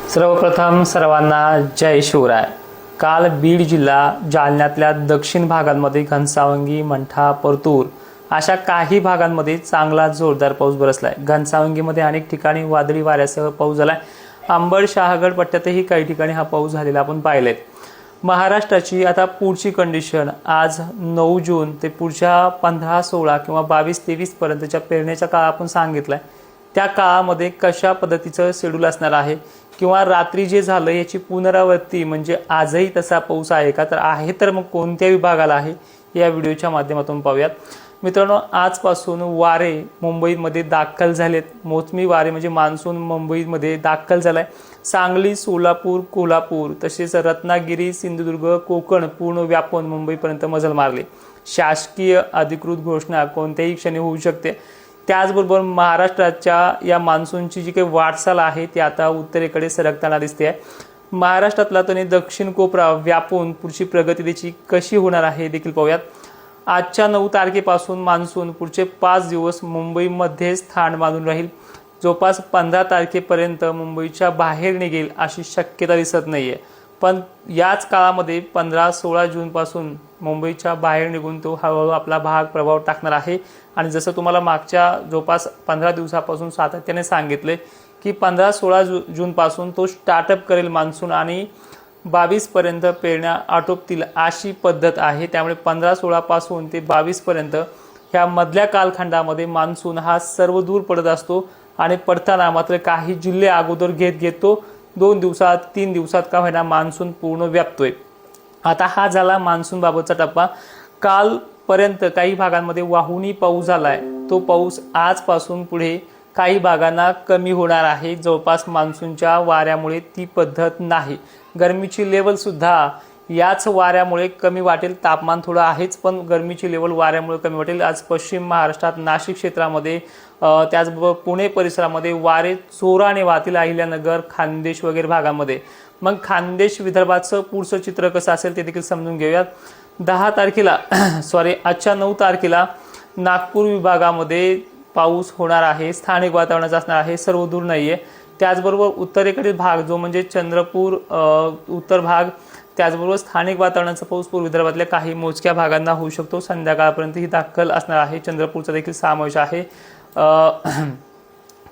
सर्वप्रथम सर्वांना जय शिवराय। काल बीड जिल्हा जालन्यातल्या दक्षिण भागांमध्ये घनसावंगी, मंठा, परतूर अशा काही भागांमध्ये चांगला जोरदार पाऊस बरसलाय। घनसावंगीमध्ये अनेक ठिकाणी वादळी वाऱ्यासह पाऊस झालाय। अंबड, शहागड पट्ट्यातही काही ठिकाणी हा पाऊस झालेला आपण पाहिलेत। महाराष्ट्राची आता पुढची कंडिशन आज 9 जून ते पुढच्या 15, 16 किंवा 22, 23 पर्यंतच्या पेरण्याचा काळ आपण सांगितलाय। त्या काळामध्ये कशा पद्धतीचं शेड्यूल असणार आहे किंवा रात्री जे झालं याची पुनरावृत्ती म्हणजे आजही तसा पाऊस आहे का, तर आहे तर मग कोणत्या विभागाला आहे या व्हिडिओच्या माध्यमातून पाहूयात। मित्रांनो, आजपासून वारे मुंबईमध्ये दाखल झालेत। मोसमी वारे म्हणजे मान्सून मुंबईमध्ये दाखल झालाय। सांगली, सोलापूर, कोल्हापूर तसेच रत्नागिरी, सिंधुदुर्ग, कोकण पूर्ण व्यापून मुंबईपर्यंत मजल मारले। शासकीय अधिकृत घोषणा कोणत्याही क्षणी होऊ शकते। त्याचबरोबर महाराष्ट्राच्या या मान्सूनची जी काही वाटचाल आहे ती आता उत्तरेकडे सरकताना दिसते आहे। महाराष्ट्रातला तरी दक्षिण कोपरा व्यापून पुढची प्रगती त्याची कशी होणार आहे हे देखील पाहूयात। आजच्या 9 तारखेपासून मान्सून पुढचे 5 दिवस मुंबईमध्ये स्थान बांधून राहील। जवळपास 15 तारखेपर्यंत मुंबईच्या बाहेर निघेल अशी शक्यता दिसत नाहीये, पण याच काळामध्ये 15, 16 जून पासून मुंबईच्या बाहेर निघून तो हळूहळू आपला भाग प्रभाव टाकणार आहे। आणि जसं तुम्हाला मागच्या जवळपास 15 दिवसापासून सातत्याने सांगितले की 15, 16 जून पासून तो स्टार्टअप करेल मान्सून आणि 22 पर्यंत पेरण्या आटोपतील अशी पद्धत आहे। त्यामुळे 15, 16 पासून ते 22 पर्यंत ह्या मधल्या कालखंडामध्ये मान्सून हा सर्व दूर पडत असतो आणि पडताना मात्र काही जिल्हे अगोदर घेत तो 2 दिवसात 3 दिवसात का होईना मान्सून पूर्ण व्यापतोय। आता हा झाला मान्सून बाबतचा टप्पा। काल पर्यंत काही भागांमध्ये वाहुनी पाऊस झालाय। तो पाऊस आजपासून पुढे काही भागांना कमी होणार आहे। जवळपास मान्सूनच्या वाऱ्यामुळे ती पद्धत नाही। गरमीची लेवल सुद्धा याच वाऱ्यामुळे कमी वाटेल। तापमान थोडं आहेच पण गरमीची लेवल वाऱ्यामुळे कमी वाटेल। आज पश्चिम महाराष्ट्रात नाशिक क्षेत्रामध्ये त्याचबरोबर पुणे परिसरामध्ये वारे जोराने वाहतील। अहिल्यानगर, खान्देश वगैरे भागामध्ये। मग खान्देश विदर्भाचं पुढचं चित्र कसं असेल ते देखील समजून घेऊयात। 10 तारखेला आजच्या 9 तारखेला नागपूर विभागामध्ये पाऊस होणार आहे। स्थानिक वातावरणाचा असणार आहे, सर्व दूर नाहीये। त्याचबरोबर उत्तरेकडील भाग जो म्हणजे चंद्रपूर उत्तर भाग, त्याचबरोबर स्थानिक वातावरणाचा पाऊस पूर्व विदर्भातल्या काही मोजक्या भागांना होऊ शकतो। संध्याकाळपर्यंत ही दाखल असणार आहे। चंद्रपूरचा देखील समावेश आहे।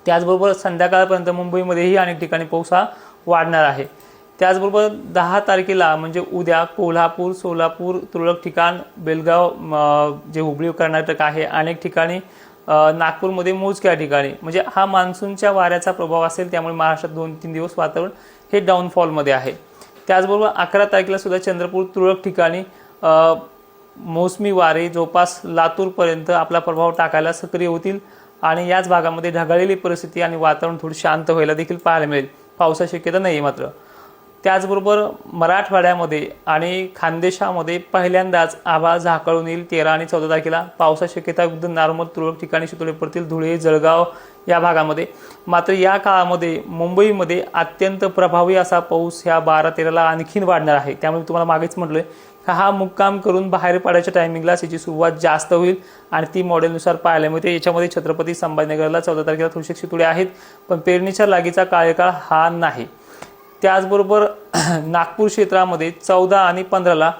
त्याचबरोबर संध्याकाळपर्यंत मुंबईमध्येही अनेक ठिकाणी पाऊस हा वाढणार आहे। त्याचबरोबर 10 तारखेला म्हणजे उद्या कोल्हापूर, सोलापूर, तुरळक ठिकाण, बेलगाव जे हुबळी कर्नाटक आहे अनेक ठिकाणी, नागपूरमध्ये मोजक्या ठिकाणी म्हणजे हा मान्सूनच्या वाऱ्याचा प्रभाव असेल। त्यामुळे महाराष्ट्रात 2-3 दिवस वातावरण हे डाऊनफॉलमध्ये आहे। त्याचबरोबर 11 तारखेला सुद्धा चंद्रपूर तुरळक ठिकाणी मोसमी वारे जवळपास लातूरपर्यंत आपला प्रभाव टाकायला सक्रिय होतील आणि याच भागामध्ये ढगाळलेली परिस्थिती आणि वातावरण थोडं शांत व्हायला देखील पाहायला मिळेल। पावसाची शक्यता नाही मात्र। त्याचबरोबर मराठवाड्यामध्ये आणि खानदेशामध्ये पहिल्यांदाच आभाळ झाकळून येईल। 13 आणि 14 तारखेला पावसाची शक्यता अगदी नॉर्मल तुरळक ठिकाणी शितोडे पडतील। धुळे, जळगाव या भागामध्ये। मात्र या काळामध्ये मुंबईमध्ये अत्यंत प्रभावी असा पाऊस ह्या 12-13ला आणखीन वाढणार आहे। त्यामुळे तुम्हाला मागेच म्हटलोय हा मुक्काम करून बाहेर पडायच्या टायमिंगला याची सुरुवात जास्त होईल आणि ती मॉडेलनुसार पाहायला मिळते। याच्यामध्ये छत्रपती संभाजीनगरला 14 तारखेला थोडेसे शितोडे आहेत, पण पेरणीच्या लागीचा कार्यकाळ हा नाही। त्याचबरोबर नागपूर क्षेत्रामध्ये 14 आणि 15ला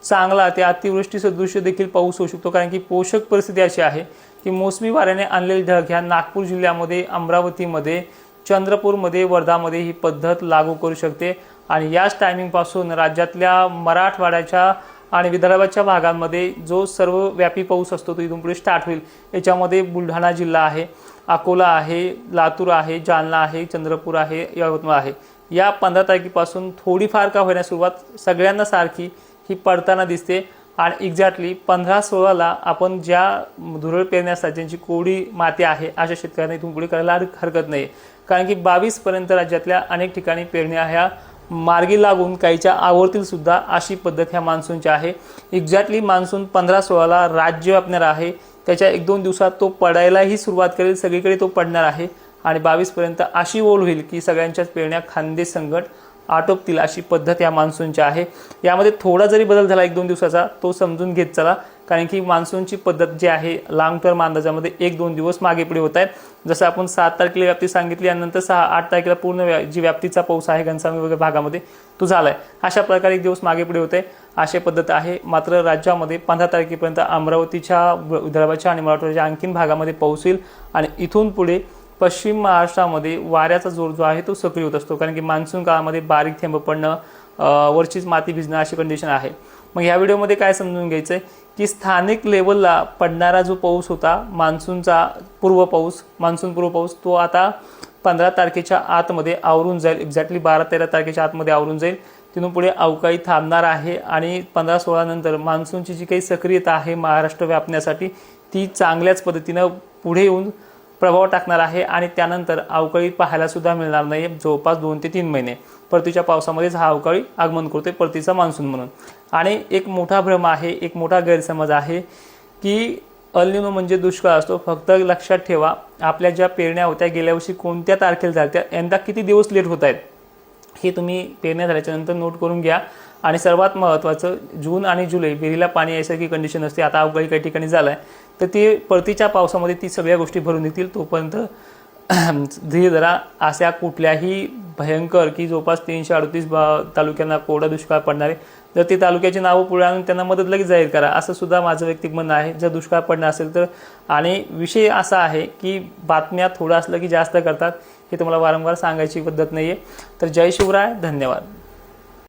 चांगला ते अतिवृष्टी सदृश्य देखील पाऊस होऊ शकतो, कारण की पोषक परिस्थिती अशी आहे की मोसमी वाऱ्याने आणलेले ढग ह्या नागपूर जिल्ह्यामध्ये, अमरावतीमध्ये, चंद्रपूरमध्ये, वर्धामध्ये ही पद्धत लागू करू शकते। आणि याच टायमिंगपासून राज्यातल्या मराठवाड्याच्या आणि विदर्भाच्या भागांमध्ये जो सर्वव्यापी पाऊस असतो तो इथून पुढे स्टार्ट होईल। याच्यामध्ये बुलढाणा जिल्हा आहे, अकोला आहे, लातूर आहे, जालना आहे, चंद्रपूर आहे, यवतमाळ आहे। या 15 तारखेपासून थोडीफार का होण्यास सुरुवात सगळ्यांना सारखी ही पडताना दिसते आणि एक्झॅक्टली 15-16ला आपण ज्या धुरळ पेरण्यासाठी ज्यांची कोरडी माती आहे अशा शेतकऱ्यांना इथून पुढे करायला हरकत नाही, कारण की 22 पर्यंत राज्यातल्या अनेक ठिकाणी पेरण्या ह्या मार्गी लागून काहीच्या आवरतील सुद्धा अशी पद्धत ह्या मान्सूनची आहे। एक्झॅक्टली मान्सून 15-16ला राज्य व्यापणार आहे। त्याच्या 1-2 दिवसात तो पडायलाही सुरुवात करेल, सगळीकडे तो पडणार आहे आणि 22 पर्यंत अशी ओल होईल की सगळ्यांच्याच पेरण्या खानदेश संकट आटोपतील अशी पद्धत या मान्सूनची आहे। यामध्ये थोडा जरी बदल झाला 1-2 दिवसाचा तो समजून घेत चला, कारण की मान्सूनची पद्धत जी आहे लॉंग टर्म अंदाजामध्ये 1-2 दिवस मागे पुढे होत आहेत. जसं आपण 7 तारखेला व्याप्ती सांगितली आणि नंतर 6-8 तारखेला पूर्ण जी व्याप्तीचा पाऊस आहे घनसावंगी वगैरे भागामध्ये तो झालाय. अशा प्रकारे 1 दिवस मागे पुढे होते अशी पद्धत आहे. मात्र राज्यामध्ये 15 तारखेपर्यंत अमरावतीच्या, विदर्भाच्या आणि मराठवाड्याच्या आणखीन भागामध्ये पाऊस येईल आणि इथून पुढे पश्चिम महाराष्ट्रामध्ये वाऱ्याचा जोर जो आहे तो सक्रिय होत असतो. कारण की मान्सून काळामध्ये बारीक थेंब पडणं, वरचीच माती भिजणं अशी कंडिशन आहे. मग ह्या व्हिडिओमध्ये काय समजून घ्यायचं आहे की स्थानिक लेवलला पडणारा जो पाऊस होता मान्सूनचा पूर्व पाऊस तो आता 15 तारखेच्या आतमध्ये आवरून जाईल. एक्झॅक्टली 12-13 तारखेच्या आतमध्ये आवरून जाईल. तिथून पुढे अवकाळी थांबणार आहे आणि 15-16 नंतर मान्सूनची जी काही सक्रियता आहे महाराष्ट्र व्यापण्यासाठी ती चांगल्याच पद्धतीनं पुढे येऊन प्रभाव टाकणार आहे आणि त्यानंतर अवकाळी पाहायला सुद्धा मिळणार नाही जवळपास 2 ते 3 महिने. परतीच्या पावसामध्येच हा अवकाळी आगमन करतोय, परतीचा मान्सून म्हणून. आणि एक मोठा भ्रम आहे, एक मोठा गैरसमज आहे की अल निनो म्हणजे दुष्काळ असतो. फक्त लक्षात ठेवा, आपल्या ज्या पेरण्या होत्या गेल्या वर्षी कोणत्या तारखेला झाल्या, यंदा किती दिवस लेट होत आहेत हे तुम्ही पेरण्या झाल्याच्या नंतर नोट करून घ्या. आणि सर्वात महत्त्वाचं, जून आणि जुलै विहिरीला पाणी यायसारखी कंडिशन असते. आता अवकाळी काही ठिकाणी झालं आहे तर ती परतीच्या पावसामध्ये ती सगळ्या गोष्टी भरून येतील. तोपर्यंत धीर धरा. अशा कुठल्याही भयंकर की जवळपास 338 तालुक्यांना कोरडा दुष्काळ पडणार आहे, जर ती तालुक्याची नावं पुढे आणून त्यांना मदत लगेच जाहीर करा, असं सुद्धा माझं वैयक्तिक म्हणणं आहे जर दुष्काळ पडणार असेल तर. आणि विषय असा आहे की बातम्या थोडं असलं की जास्त करतात, हे तुम्हाला वारंवार सांगायची पद्धत नाही आहे. तर जय शिवराय, धन्यवाद.